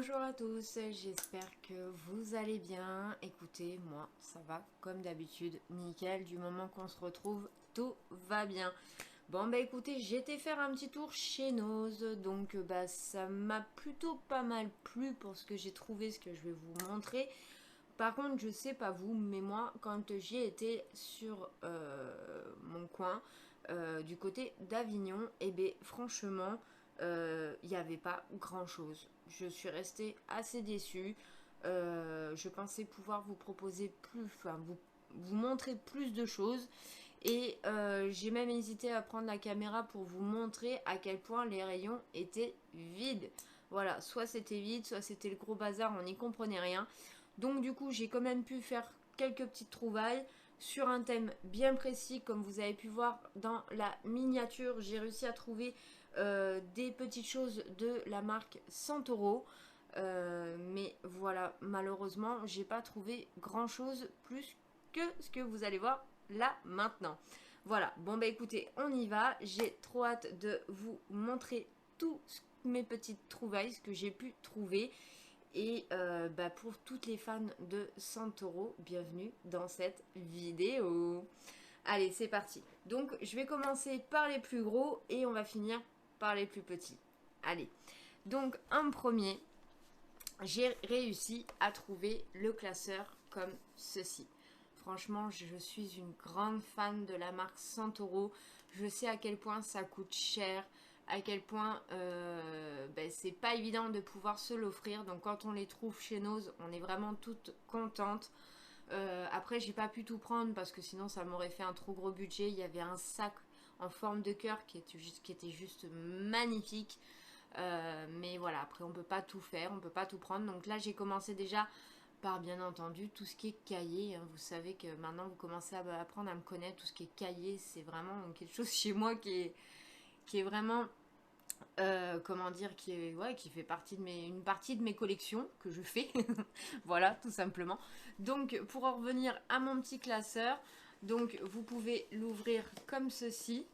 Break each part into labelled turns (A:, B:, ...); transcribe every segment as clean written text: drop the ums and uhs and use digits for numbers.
A: Bonjour à tous, j'espère que vous allez bien. Écoutez, moi ça va comme d'habitude, nickel, du moment qu'on se retrouve, tout va bien. Bon bah écoutez, j'ai été faire un petit tour chez Nose, donc bah ça m'a plutôt pas mal plu pour ce que j'ai trouvé, ce que je vais vous montrer. Par contre, je sais pas vous, mais moi quand j'y étais sur mon coin, du côté d'Avignon, et bien franchement, il n'y avait pas grand chose. Je suis restée assez déçue. Je pensais pouvoir vous proposer plus, enfin vous montrer plus de choses. Et j'ai même hésité à prendre la caméra pour vous montrer à quel point les rayons étaient vides. Voilà, soit c'était vide, soit c'était le gros bazar, on n'y comprenait rien. Donc du coup, j'ai quand même pu faire quelques petites trouvailles sur un thème bien précis. Comme vous avez pu voir dans la miniature, j'ai réussi à trouver des petites choses de la marque Santoro. Mais voilà, malheureusement, j'ai pas trouvé grand chose plus que ce que vous allez voir là maintenant. Voilà, bon bah écoutez, on y va. J'ai trop hâte de vous montrer tous mes petites trouvailles, ce que j'ai pu trouver. Et bah pour toutes les fans de Santoro, bienvenue dans cette vidéo. Allez, c'est parti. Donc, je vais commencer par les plus gros et on va finir par les plus petits. Allez. Donc, en premier, j'ai réussi à trouver le classeur comme ceci. Franchement, je suis une grande fan de la marque Santoro. Je sais à quel point ça coûte cher, à quel point c'est pas évident de pouvoir se l'offrir. Donc quand on les trouve chez Nose, on est vraiment toutes contentes. Après, j'ai pas pu tout prendre parce que sinon ça m'aurait fait un trop gros budget. Il y avait un sac en forme de cœur qui était juste magnifique. Mais voilà, après on peut pas tout faire, on peut pas tout prendre. Donc là j'ai commencé déjà par bien entendu tout ce qui est cahier. Vous savez que maintenant vous commencez à apprendre à me connaître. Tout ce qui est cahier, c'est vraiment quelque chose chez moi qui est vraiment comment dire, qui fait partie de une partie de mes collections que je fais. Voilà, tout simplement. Donc pour en revenir à mon petit classeur, donc vous pouvez l'ouvrir comme ceci.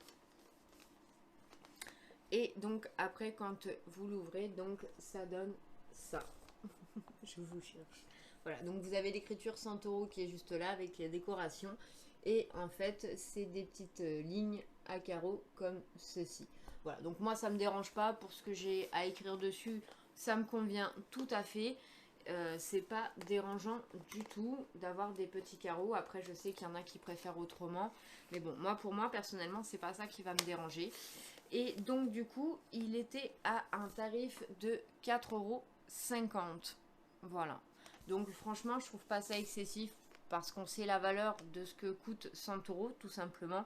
A: Et donc après quand vous l'ouvrez, donc ça donne ça. Je vous cherche. Voilà, donc vous avez l'écriture Santoro qui est juste là avec les décorations. Et en fait, c'est des petites lignes à carreaux comme ceci. Voilà, donc moi ça me dérange pas pour ce que j'ai à écrire dessus. Ça me convient tout à fait. C'est pas dérangeant du tout d'avoir des petits carreaux. Après, je sais qu'il y en a qui préfèrent autrement. Mais bon, moi pour moi, personnellement, c'est pas ça qui va me déranger. Et donc du coup, il était à un tarif de 4,50 €. Voilà. Donc franchement, je trouve pas ça excessif parce qu'on sait la valeur de ce que coûte 100 € tout simplement.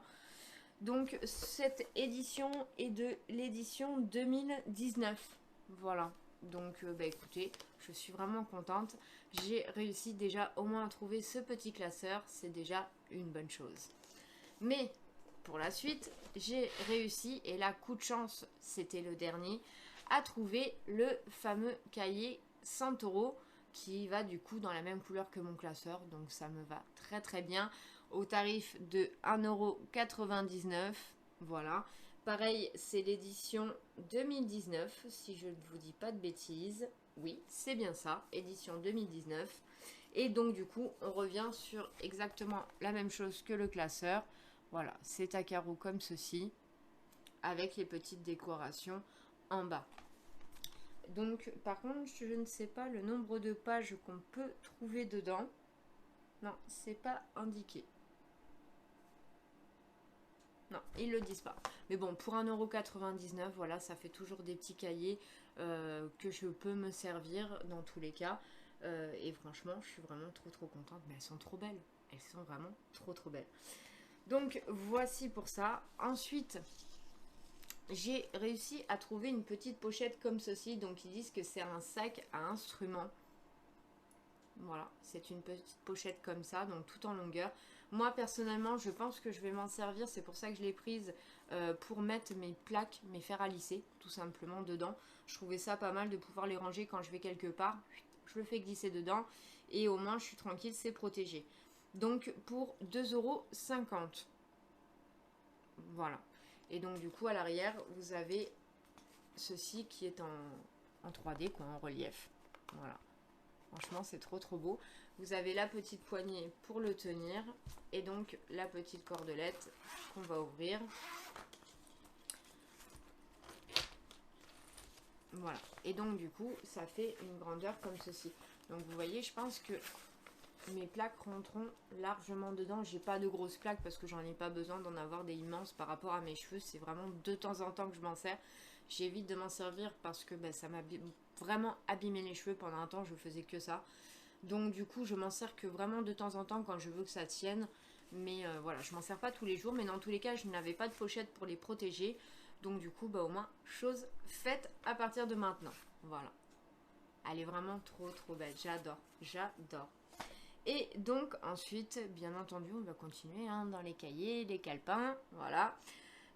A: Donc cette édition est de l'édition 2019. Voilà. Donc bah écoutez, je suis vraiment contente. J'ai réussi déjà au moins à trouver ce petit classeur. C'est déjà une bonne chose. Mais pour la suite, j'ai réussi, et là, coup de chance, c'était le dernier, à trouver le fameux cahier Santoro qui va du coup dans la même couleur que mon classeur. Donc ça me va très très bien au tarif de 1,99 €. Voilà. Pareil, c'est l'édition 2019, si je ne vous dis pas de bêtises. Oui, c'est bien ça, édition 2019. Et donc du coup, on revient sur exactement la même chose que le classeur. Voilà, c'est à carreaux comme ceci, avec les petites décorations en bas. Donc, par contre, je ne sais pas le nombre de pages qu'on peut trouver dedans. Non, c'est pas indiqué. Non, ils le disent pas. Mais bon, pour 1,99 €, voilà, ça fait toujours des petits cahiers que je peux me servir dans tous les cas. Et franchement, je suis vraiment trop contente. Mais elles sont trop belles. Elles sont vraiment trop belles. Donc, voici pour ça. Ensuite, j'ai réussi à trouver une petite pochette comme ceci. Donc, ils disent que c'est un sac à instruments. Voilà, c'est une petite pochette comme ça, donc tout en longueur. Moi, personnellement, je pense que je vais m'en servir. C'est pour ça que je l'ai prise pour mettre mes plaques, mes fers à lisser, tout simplement, dedans. Je trouvais ça pas mal de pouvoir les ranger quand je vais quelque part. Je le fais glisser dedans et au moins, je suis tranquille, c'est protégé. Donc, pour 2,50 €. Voilà. Et donc, du coup, à l'arrière, vous avez ceci qui est en 3D, quoi, en relief. Voilà. Franchement, c'est trop trop beau. Vous avez la petite poignée pour le tenir. Et donc, la petite cordelette qu'on va ouvrir. Voilà. Et donc, du coup, ça fait une grandeur comme ceci. Donc, vous voyez, je pense que mes plaques rentreront largement dedans. J'ai pas de grosses plaques parce que j'en ai pas besoin d'en avoir des immenses par rapport à mes cheveux. C'est vraiment de temps en temps que je m'en sers. J'évite de m'en servir parce que ça m'a vraiment abîmé les cheveux. Pendant un temps, je faisais que ça. Donc du coup, je m'en sers que vraiment de temps en temps quand je veux que ça tienne. Mais voilà, je m'en sers pas tous les jours. Mais dans tous les cas, je n'avais pas de pochette pour les protéger. Donc du coup, au moins, chose faite à partir de maintenant. Voilà. Elle est vraiment trop trop belle. J'adore. J'adore. Et donc ensuite, bien entendu, on va continuer dans les cahiers, les calepins. Voilà.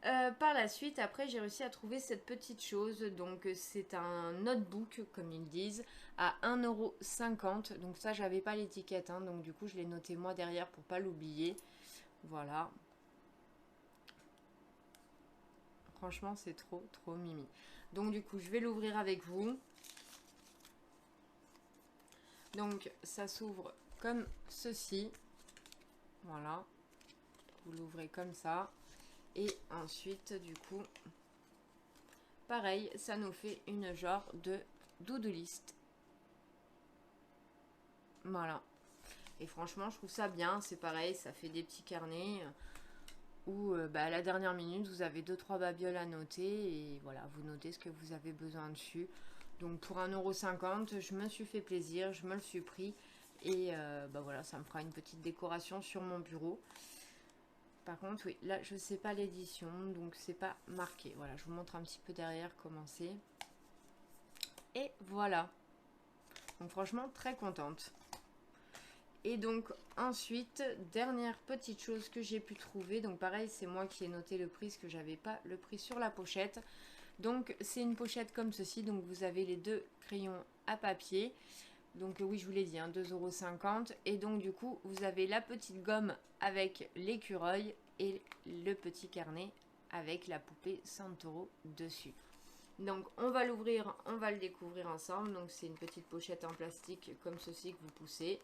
A: Par la suite, après, j'ai réussi à trouver cette petite chose. Donc, c'est un notebook, comme ils disent, à 1,50 €. Donc, ça, j'avais pas l'étiquette. Donc, du coup, je l'ai noté moi derrière pour pas l'oublier. Voilà. Franchement, c'est trop, trop mimi. Donc, du coup, je vais l'ouvrir avec vous. Donc, ça s'ouvre comme ceci. Voilà. Vous l'ouvrez comme ça. Et ensuite, du coup, pareil, ça nous fait une genre de do-do list. Voilà. Et franchement, je trouve ça bien. C'est pareil, ça fait des petits carnets où à la dernière minute, vous avez 2-3 babioles à noter. Et voilà, vous notez ce que vous avez besoin dessus. Donc pour 1,50 €, je me suis fait plaisir, je me le suis pris. Et voilà, ça me fera une petite décoration sur mon bureau. Par contre, oui, là, je ne sais pas l'édition, donc c'est pas marqué. Voilà, je vous montre un petit peu derrière comment c'est. Et voilà. Donc franchement, très contente. Et donc ensuite, dernière petite chose que j'ai pu trouver. Donc pareil, c'est moi qui ai noté le prix, parce que j'avais pas le prix sur la pochette. Donc c'est une pochette comme ceci. Donc vous avez les deux crayons à papier. Donc oui, je vous l'ai dit, 2,50 €. Et donc du coup, vous avez la petite gomme avec l'écureuil et le petit carnet avec la poupée Santoro dessus. Donc on va l'ouvrir, on va le découvrir ensemble. Donc c'est une petite pochette en plastique comme ceci que vous poussez.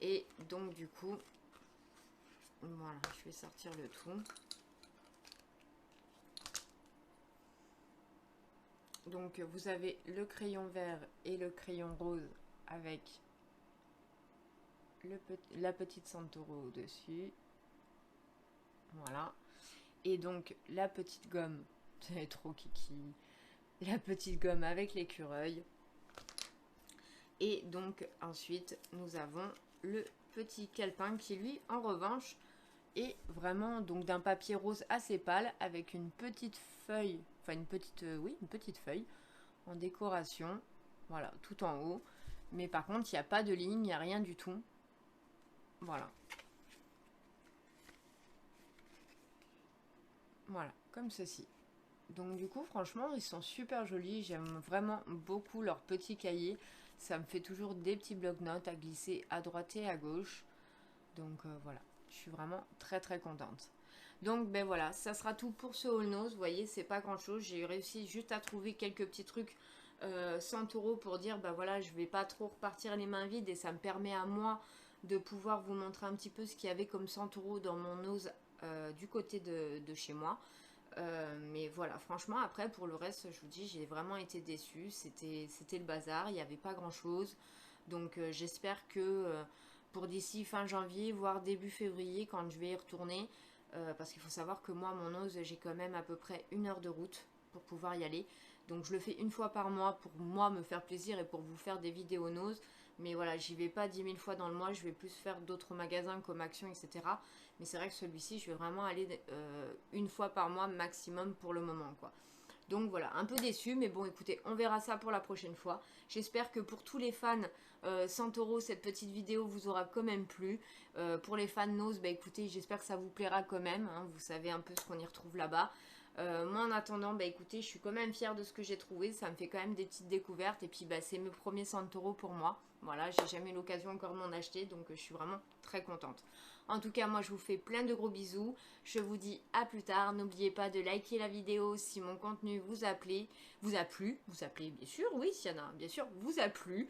A: Et donc du coup, voilà, je vais sortir le tout. Donc vous avez le crayon vert et le crayon rose avec la petite Santoro au-dessus. Voilà. Et donc la petite gomme, c'est trop kiki. La petite gomme avec l'écureuil. Et donc ensuite nous avons le petit calepin qui lui en revanche est vraiment donc d'un papier rose assez pâle avec une petite feuille, enfin une petite, oui, une petite feuille en décoration. Voilà, tout en haut. Mais par contre, il n'y a pas de ligne, il n'y a rien du tout. Voilà. Voilà, comme ceci. Donc du coup, franchement, ils sont super jolis. J'aime vraiment beaucoup leurs petits cahiers. Ça me fait toujours des petits bloc-notes à glisser à droite et à gauche. Donc voilà, je suis vraiment très très contente. Donc ben voilà, ça sera tout pour ce haul nose. Vous voyez, c'est pas grand chose. J'ai réussi juste à trouver quelques petits trucs 100 € pour dire ben voilà, je vais pas trop repartir les mains vides. Et ça me permet à moi de pouvoir vous montrer un petit peu ce qu'il y avait comme 100 € dans mon nose du côté de chez moi. Mais voilà, franchement, après, pour le reste, je vous dis, j'ai vraiment été déçue. C'était le bazar, il n'y avait pas grand-chose. Donc, j'espère que pour d'ici fin janvier, voire début février, quand je vais y retourner, parce qu'il faut savoir que moi, mon nose, j'ai quand même à peu près 1 heure de route pour pouvoir y aller. Donc, je le fais une fois par mois pour moi me faire plaisir et pour vous faire des vidéos nose. Mais voilà, j'y vais pas 10 000 fois dans le mois, je vais plus faire d'autres magasins comme Action, etc. Mais c'est vrai que celui-ci, je vais vraiment aller une fois par mois maximum pour le moment, quoi. Donc voilà, un peu déçu, mais bon, écoutez, on verra ça pour la prochaine fois. J'espère que pour tous les fans 100 €, cette petite vidéo vous aura quand même plu. Pour les fans nose, bah écoutez, j'espère que ça vous plaira quand même. Vous savez un peu ce qu'on y retrouve là-bas. Moi en attendant, bah écoutez, je suis quand même fière de ce que j'ai trouvé. Ça me fait quand même des petites découvertes. Et puis bah c'est mes premiers 100 € pour moi. Voilà, j'ai jamais eu l'occasion encore de m'en acheter. Donc je suis vraiment très contente. En tout cas, moi je vous fais plein de gros bisous. Je vous dis à plus tard. N'oubliez pas de liker la vidéo si mon contenu vous a plu. Bien sûr, oui, s'il y en a un, bien sûr, vous a plu.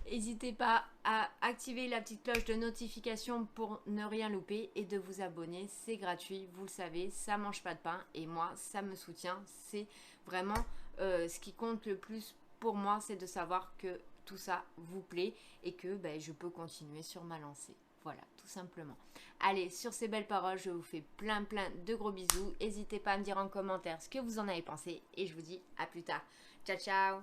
A: N'hésitez pas à activer la petite cloche de notification pour ne rien louper et de vous abonner. C'est gratuit, vous le savez, ça mange pas de pain et moi, ça me soutient. C'est vraiment ce qui compte le plus pour moi, c'est de savoir que tout ça vous plaît et que je peux continuer sur ma lancée. Voilà, tout simplement. Allez, sur ces belles paroles, je vous fais plein de gros bisous. N'hésitez pas à me dire en commentaire ce que vous en avez pensé et je vous dis à plus tard. Ciao, ciao!